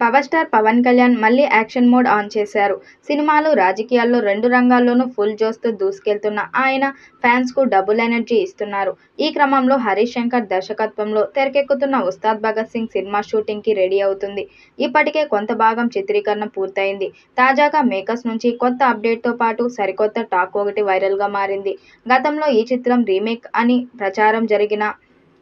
Power star Pawan Kalyan మళ్ళీ action mode on చేశారు. సినిమాలు, రాజకీయాల్లో 2 రంగాల్లోనూ ఫుల్ జోష్‌తో దూసుకెళ్తున్న ఆయన ఫ్యాన్స్‌కు డబుల్ ఎనర్జీ ఇస్తున్నారు. ఈ క్రమంలో హరీష్ శంకర్ దర్శకత్వంలో తెరకెక్కుతున్న 'ఉస్తాద్ భగత్ సింగ్' సినిమా షూటింగ్‌కి రెడీ అవుతుంది. ఇప్పటికే కొంత భాగం చిత్రీకరణ పూర్తయింది. తాజాగా మేకర్స్ నుంచి కొత్త అప్డేట్‌తో పాటు సరికొత్త టాక్ ఒకటి వైరల్‌గా మారింది. గతంలో ఈ చిత్రం రీమేక్ అని ప్రచారం జరిగినా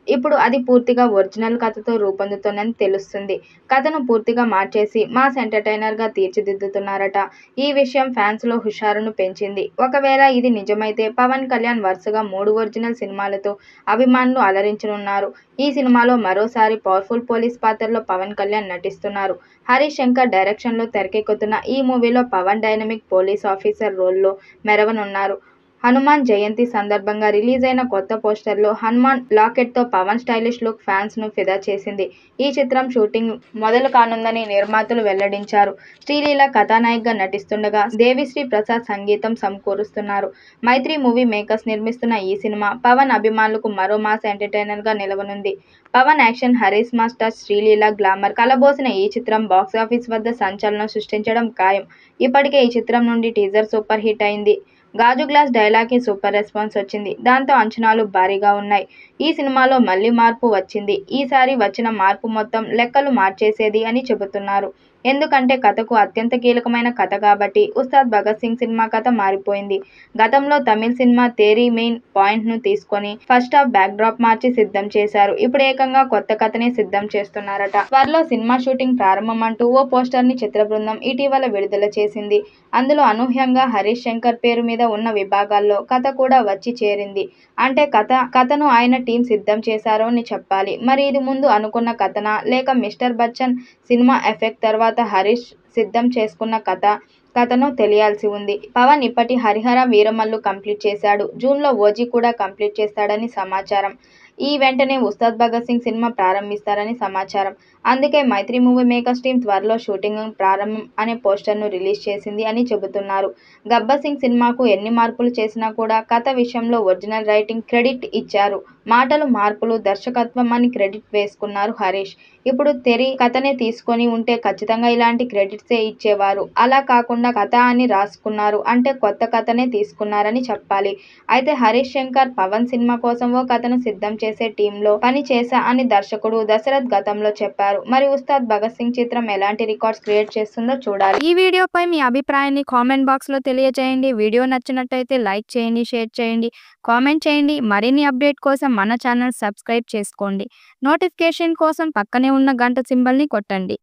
ఇప్పుడు అది పూర్తిగా ఒరిజినల్ కథతో రూపొందుతోందని తెలుస్తుంది. కథను పూర్తిగా మార్చేసి మాస్ ఎంటర్‌టైనర్‌గా తీర్చిదిద్దుతున్నారట. ఈ విషయం ఫ్యాన్స్‌లో హుషారును పెంచింది. ఒకవేళ ఇది నిజమైతే పవన్ కళ్యాణ్ వరుసగా 3 ఒరిజినల్ సినిమాలతో అభిమానులు అలరించనున్నారు. ఈ సినిమాలో మరోసారి పవర్‌ఫుల్ పోలీస్ పాత్రలో పవన్ కళ్యాణ్ నటిస్తున్నారు. హరీష్ శంకర్ డైరెక్షన్‌లో తెరకెక్కుతున్న ఈ మూవీలో పవన్ డైనమిక్ పోలీస్ ఆఫీసర్ రోల్‌లో మెరవనున్నారు. హనుమాన్ జయంతి సందర్భంగా రిలీజ్ అయిన కొత్త పోస్టర్లో హనుమాన్ లాకెట్‌తో పవన్ స్టైలిష్ లుక్ ఫ్యాన్స్‌ను ఫిదా చేసింది. ఈ చిత్రం షూటింగ్ మొదలు కానుందని నిర్మాతలు వెల్లడించారు. శ్రీలీల కథానాయికగా నటిస్తుండగా దేవిశ్రీ ప్రసాద్ సంగీతం సమకూరుస్తున్నారు. మైత్రి మూవీ మేకర్స్ నిర్మిస్తున్న ఈ సినిమా పవన్ అభిమానులకు మరో మాస్ ఎంటర్‌టైనర్‌గా నిలవనుంది. Pawan action, Harish mass touch, Sreeleela glamour కలబోసిన ఈ చిత్రం బాక్సాఫీస్ వద్ద సంచలనం సృష్టించడం ఖాయం. ఇప్పటికే ఈ చిత్రం నుండి టీజర్ సూపర్ హిట్ అయింది. గాజు గ్లాస్ డైలాగ్‌కి సూపర్ రెస్పాన్స్ వచ్చింది. దాంతో అంచనాలు భారీగా ఉన్నాయి. ఈ సినిమాలో మళ్లీ మార్పు వచ్చింది. ఈసారి వచ్చిన మార్పు మొత్తం లెక్కలు మార్చేసేది అని చెబుతున్నారు. ఎందుకంటే కథకు అత్యంత కీలకమైన కథ కాబట్టి. 'ఉస్తాద్ భగత్ సింగ్' సినిమా కథ మారిపోయింది. గతంలో తమిళ్ సినిమా 'తేరీ' మెయిన్ పాయింట్‌ను తీసుకొని ఫస్ట్ హాఫ్ బ్యాక్‌డ్రాప్ మార్చి సిద్ధం చేశారు. ఇప్పుడు ఏకంగా కొత్త కథనే సిద్ధం చేస్తున్నారట. త్వరలో సినిమా షూటింగ్ ప్రారంభమంటూ ఓ పోస్టర్‌ని చిత్ర బృందం ఇటీవల విడుదల చేసింది. అందులో అనూహ్యంగా హరీష్ శంకర్ పేరు మీద ఉన్న విభాగాల్లో కథ కూడా వచ్చి చేరింది. అంటే కథను ఆయన టీమ్ సిద్ధం చేశారు అని చెప్పాలి. మరి ఇది ముందు అనుకున్న కథనా, లేక 'మిస్టర్ బచ్చన్' సినిమా ఎఫెక్ట్ తర్వాత హరీష్ సిద్ధం చేసుకున్న కథనో తెలియాల్సి ఉంది. పవన్ ఇప్పటి 'హరిహర వీరమల్లు' కంప్లీట్ చేశాడు. జూన్‌లో 'ఓజీ' కూడా కంప్లీట్ చేస్తాడని సమాచారం. ఈ వెంటనే 'ఉస్తాద్ భగత్ సింగ్' సినిమా ప్రారంభిస్తారని సమాచారం. అందుకే మైత్రి మూవీ మేకర్స్ టీమ్ త్వరలో షూటింగ్ ప్రారంభం అనే పోస్టర్‌ను రిలీజ్ చేసింది అని చెబుతున్నారు. 'గబ్బర్ సింగ్' సినిమాకు ఎన్ని మార్పులు చేసినా కూడా కథ విషయంలో ఒరిజినల్ రైటింగ్ క్రెడిట్ ఇచ్చారు. మాటలు మార్పులు, దర్శకత్వం అని క్రెడిట్ వేసుకున్నారు హరీష్. ఇప్పుడు 'తెరి' కథనే తీసుకొని ఉంటే ఖచ్చితంగా ఇలాంటి క్రెడిట్సే ఇచ్చేవారు. అలా కాకుండా కథ అని రాసుకున్నారు అంటే కొత్త కథనే తీసుకున్నారని చెప్పాలి. అయితే హరీష్ శంకర్ పవన్ సినిమా కోసం ఓ కథను సిద్ధం చేసే టీమ్‌లో పని చేశా అని దర్శకుడు దశరథ్ గతంలో చెప్పారు. మరి 'ఉస్తాద్ భగత్ సింగ్' చిత్రం ఎలాంటి రికార్డ్స్ క్రియేట్ చేస్తుందో చూడాలి. ఈ వీడియోపై మీ అభిప్రాయాన్ని కామెంట్ బాక్స్‌లో తెలియజేయండి. వీడియో నచ్చినట్టయితే లైక్ చేయండి, షేర్ చేయండి, కామెంట్ చేయండి. మరిన్ని అప్డేట్ కోసం మన ఛానల్ సబ్స్క్రైబ్ చేసుకోండి. నోటిఫికేషన్ కోసం పక్కనే ఉన్న గంట సింబల్‌ని కొట్టండి.